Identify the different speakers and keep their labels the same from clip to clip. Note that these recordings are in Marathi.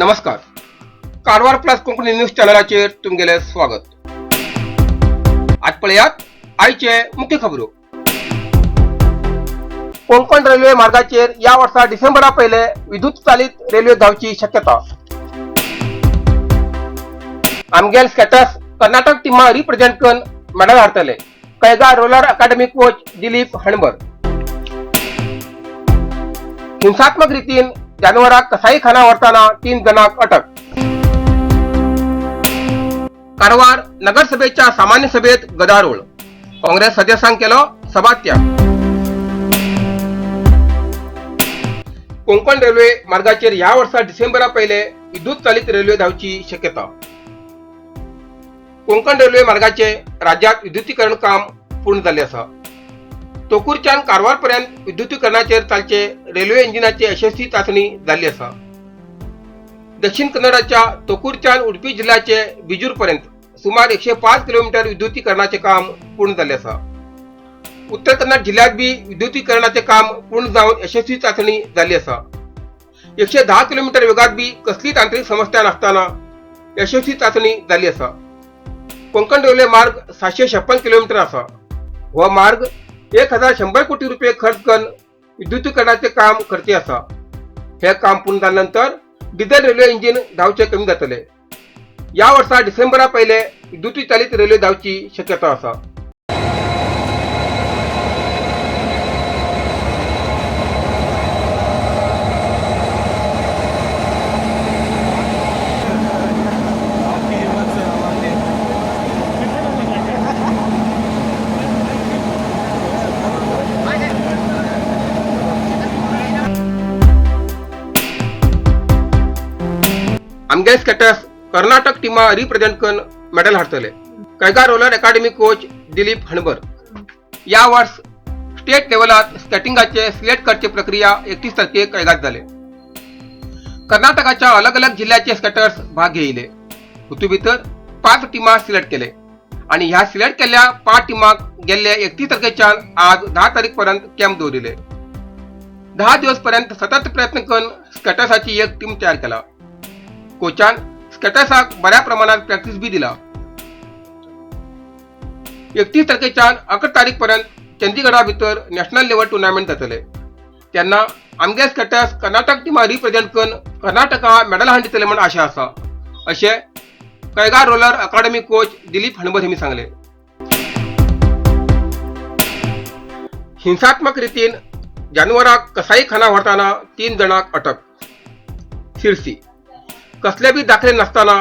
Speaker 1: नमस्कार. कारवार प्लस कोंकणी न्यूज चॅनलाचेर तुमगेले स्वागत. आज पळयात आयचे मुख्य खबरो. कोंकण रेल्वे मार्गाचेर या वर्सा डिसेंबरा पयले विद्युत चालित रेल्वे धावची शक्यता. आमगेल स्कॅटर्स कर्नाटक टिमा रिप्रेझेंट करून मेडल हारतले. कैगा रोलर अकादमी कोच दिलीप हणबर. हिंसात्मक रीतीन जानवरांक कसाईखाना व्हरताना 3 जणांक अटक. कारवार नगरसभेच्या सामान्य सभेत गदारोळ. काँग्रेस सदस्यांक केलो सभात्याग. कोंकण रेल्वे मार्गाचेर ह्या वर्सा डिसेंबरा पयले विद्युत चालित रेल्वे धावची शक्यता. कोंकण रेल्वे मार्गाचे राज्यात विद्युतीकरण काम पूर्ण झाले आसा. तोकूरच्यान कारवार पर्यंत विद्युतीकरणाचेर चालचे रेल्वे इंजिनाची यशस्वी चाचणी जाल्ली आसा. दक्षिण कन्नडाच्या तोकूरच्यान उडपी जिल्ह्याचे बिजूर पर्यंत सुमार 105 किलोमीटर विद्युतीकरणाचे काम पूर्ण झाले आसा. उत्तर कन्नड जिल्ह्यात बी विद्युतीकरणाचे काम पूर्ण जाऊन यशस्वी चाचणी झाली आसा. 110 किलोमीटर वेगात बी कसली तांत्रिक समस्या नसताना यशस्वी चाचणी झाली आसा. कोंकण रेल्वे मार्ग 756 किलोमीटर आसा. हो मार्ग 1100 कोटी रुपये खर्च करून विद्युतीकरणाचे काम करचे आसा. हे काम पूर्ण झाल्यानंतर डिझेल रेल्वे इंजिन धावचे कमी जातले. या वर्सा डिसेंबरा पयले विद्युती चालित रेल्वे धावची शक्यता आसा. आमगे स्कॅटर्स कर्नाटक टिमा रिप्रेझेंट करून मेडल हारतले. कैगा रोलर अकादमी कोच दिलीप हणबर. या वर्ष स्टेट लेवलात स्केटिंगाचे सिलेक्ट करचे प्रक्रिया 31 तारखेक कैगात जाले. कर्नाटकाच्या अलग अलग जिल्ह्याचे स्कॅटर्स भाग घेयले. हातूंत भितर 5 टिमा सिलेक्ट केले आणि ह्या सिलेक्ट केल्ल्या 5 टिमाक गेल्ले 31 तारखेच्यान आज 10 तारीख पर्यंत कॅम्प दवरिले. 10 दिवस पर्यंत सतत प्रयत्न करून स्कॅटर्साची एक टीम तयार केला. कोचान स्कॅटर्साक बऱ्या प्रमाणात प्रॅक्टिस बी दिला. 31 तारखेच्यान 11 तारीख पर्यंत चंदीगडा भितर नॅशनल लेवल टुर्नामेंट जातले. तेन्ना आमगे स्कॅटर्स कर्नाटक टिमा रिप्रेझेंट करून कर्नाटका मेडल हांडितले म्हण आशा आसा अशें कैगा रोलर अकादमी कोच दिलीप हणबर हांणी सांगले. हिंसात्मक रीतीन जानवरांक कसाईखाना व्हरताना 3 जणांक अटक. शिरसी. कसले बी दाखले नसताना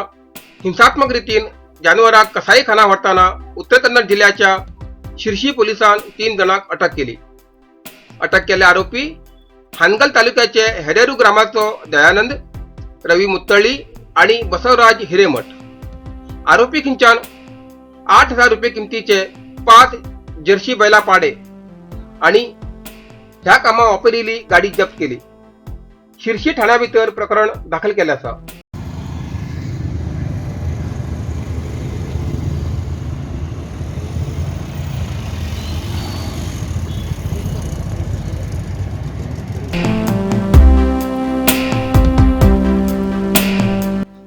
Speaker 1: हिंसात्मक रीतीन जानवरांक कसाईखाना व्हरताना उत्तर कन्नड जिल्ह्याच्या शिरसी पोलिसांन 3 जणांक अटक केली. अटक केल्ले आरोपी हानगल तालुक्याचे हेरेरू ग्रामाचो दयानंद, रवी मुत्तळी आणि बसवराज हिरेमठ. आरोपी खिंच्यान 8,000 रुपये किमतीचे 5 जर्सी बैला पाडे आणि ह्या कामां वापरिल्ली गाडी जप्त केली. शिरसी ठाण्या भितर प्रकरण दाखल केले आसा.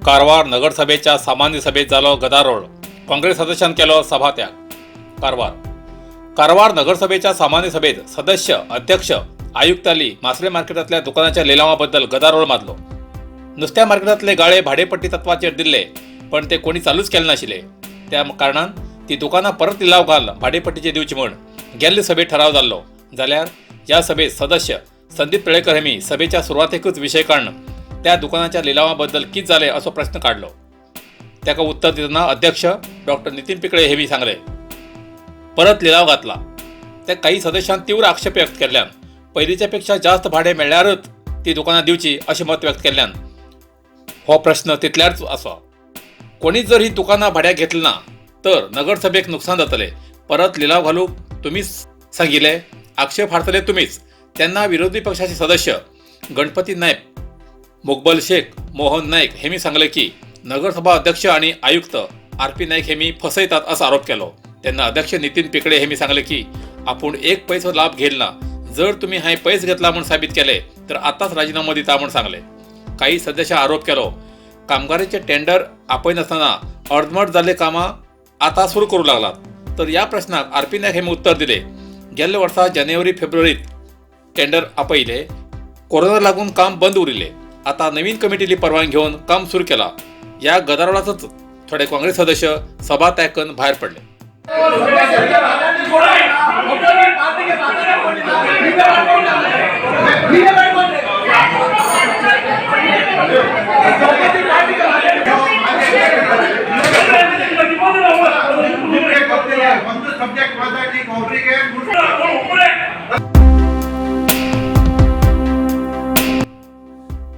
Speaker 2: कारवार नगरसभेच्या सामान्य सभेत जालो गदारोळ. काँग्रेस सदस्यान केलो सभात्याग. कारवार नगरसभेच्या सामान्य सभेत सदस्य, अध्यक्ष, आयुक्तांनी मासळे मार्केटातल्या दुकानाच्या लिलावाबद्दल गदारोळ मारलो. नुस्त्या मार्केटातले गाळे भाडेपट्टी तत्वाचेर दिल्ले पण ते कोणी चालूच केले नाशिल्ले. त्या कारणान ती दुकानां परत लिलाव घाल भाडेपट्टीचे दिवची म्हण गेल्ले सभेत ठराव जाल्लो. जाल्यार ह्या सभेत सदस्य संदीप तळेकर हेमी सभेच्या सुरवातेकूच विशय काडून त्या दुकानाच्या लिलावाबद्दल कित जाले असो प्रश्न काढलो. त्याका उत्तर दितना अध्यक्ष डॉक्टर नितीन पिकळे हेमी सांगले परत लिलाव घातला. त्या काही सदस्यांनी तीव्र आक्षेप व्यक्त केल्ल्यान पयलींच्या पेक्षा जास्त भाडे मेळ्ळ्यारच ती दुकानां दिवची अशें मत व्यक्त केल्ल्यान हो प्रश्न तितल्याच आसा. कोणीच जर ही दुकानां भाड्याक घेतली ना तर नगरसभेक नुकसान जातले. परत लिलाव घालूक तुम्हीच सांगिल्ले, आक्षेप हाडतले तुम्हीच. तेन्ना विरोधी पक्षाचे सदस्य गणपती नायक, मुकबल शेख, मोहन नायक हेमी सांगले की नगरसभा अध्यक्ष आणि आयुक्त RP नायक हेमी फसयतात असा आरोप केलो. तेन्ना अध्यक्ष नितीन पिकळे हेमी सांगले की आपण 1 पैसो लाभ घेतला. जर तुम्ही हाय पैस घेतला म्हणून साबित केले तर आताच राजीनामा दिता म्हणून सांगले. काही सदस्य आरोप केलो कामगारीचे टेंडर आपय नासतना अर्दमट जाल्ले कामां आता सुरू करू लागलात। तर या प्रश्नाक आरपी नायक हेमी उत्तर दिले, गेल्ल्या वर्सा जानेवारी फेब्रुवारीत टेंडर आपयले, कोरोना लागून काम बंद उरिल्ले, आता नवीन कमिटीली परवानगी घेऊन काम सुरू केला। या गदारोळातच थोडे काँग्रेस सदस्य सभा त्याग करून बाहेर पडले।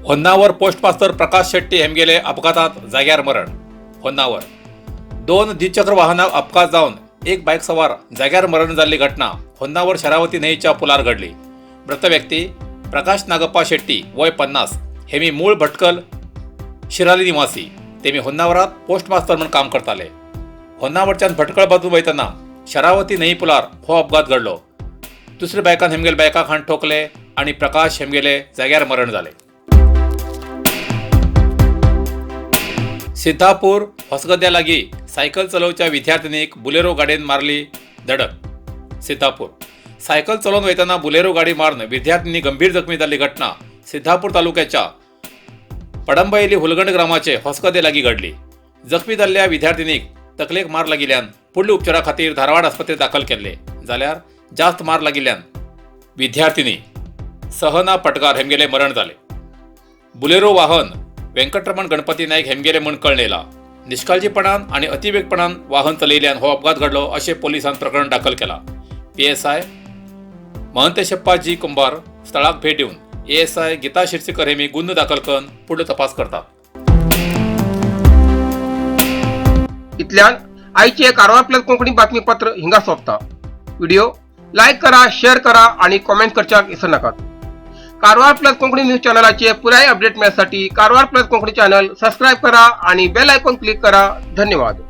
Speaker 2: होन्नावर पोस्ट मास्तर प्रकाश शेट्टी हेमगेले अपघातात जाग्यार मरण। होन्नावर 2 द्विचक्र वाहनाक अपघात जावन एक बाईक सवार जाग्यार मरण जाल्ली घटना होन्नावर शरावती न्हंयच्या पुलार घडली। मृत व्यक्ती प्रकाश नागप्पा शेट्टी वय 50 हेमी मूळ भटकल शिराली निवासी। तेमी होन्नावरात पोस्ट मास्तर म्हणून काम करताले। होन्नावरच्यान भटकळ बाजून वयतना शरावती न्हंय पुलार हो अपघात घडलो। दुसरे बायकान हेमगेले बायकाक हांड ठोकले आणि प्रकाश हेमगेले जाग्यार मरण जाले। सिद्धापूर होसगद्या लागीं सायकल चलोवच्या विद्यार्थिनीक बुलेरो गाडयेन मारली धडक। सिद्धापूर सायकल चलोवन वयतना बुलेरो गाडी मारून विद्यार्थिनी गंभीर जखमी जाल्ली घटना सिद्धापूर तालुक्याच्या पडंबयली हुलगंड ग्रामाचे होसगदे लागीं घडली। जखमी जाल्ल्या विद्यार्थिनीक तकलेक मार लागिल्ल्यान फुडल्या उपचारा खातीर धारवाड आस्पत्रेत दाखल केल्ले, जाल्यार जास्त मार लागिल्ल्यान विद्यार्थिनी सहना पटकार हेमगेले मरण जाले। बुलेरो वाहन वेंकटरमण गणपती नायक हेमगेले म्हूण कळून येयला। निश्काळजीपणान आणि अतिवेगपणान वाहन चलयिल्ल्यान हो अपघात घडलो अशें पोलिसांन प्रकरण दाखल केला। PSI महंतेशप्पा जी कुंभार स्थळाक भेट दिवन ASI गीता शिरसीकर हेमी गुन्हो दाखल करून पुढे तपास करतात।
Speaker 1: इतल्यान आयचे कारवार प्लस कोंकणी बातमीपत्र हिंगा सोंपता। व्हिडिओ लाईक करा, शेअर करा आणि कॉमेंट करच्याक विसरू नाकात। कारवार प्लस कोंकणी न्यूज चॅनलाचे पुराय अपडेट मिळण्यासाठी Karwar plus Konkani channel subscribe करा आणि बेल आयकॉन क्लिक करा। धन्यवाद।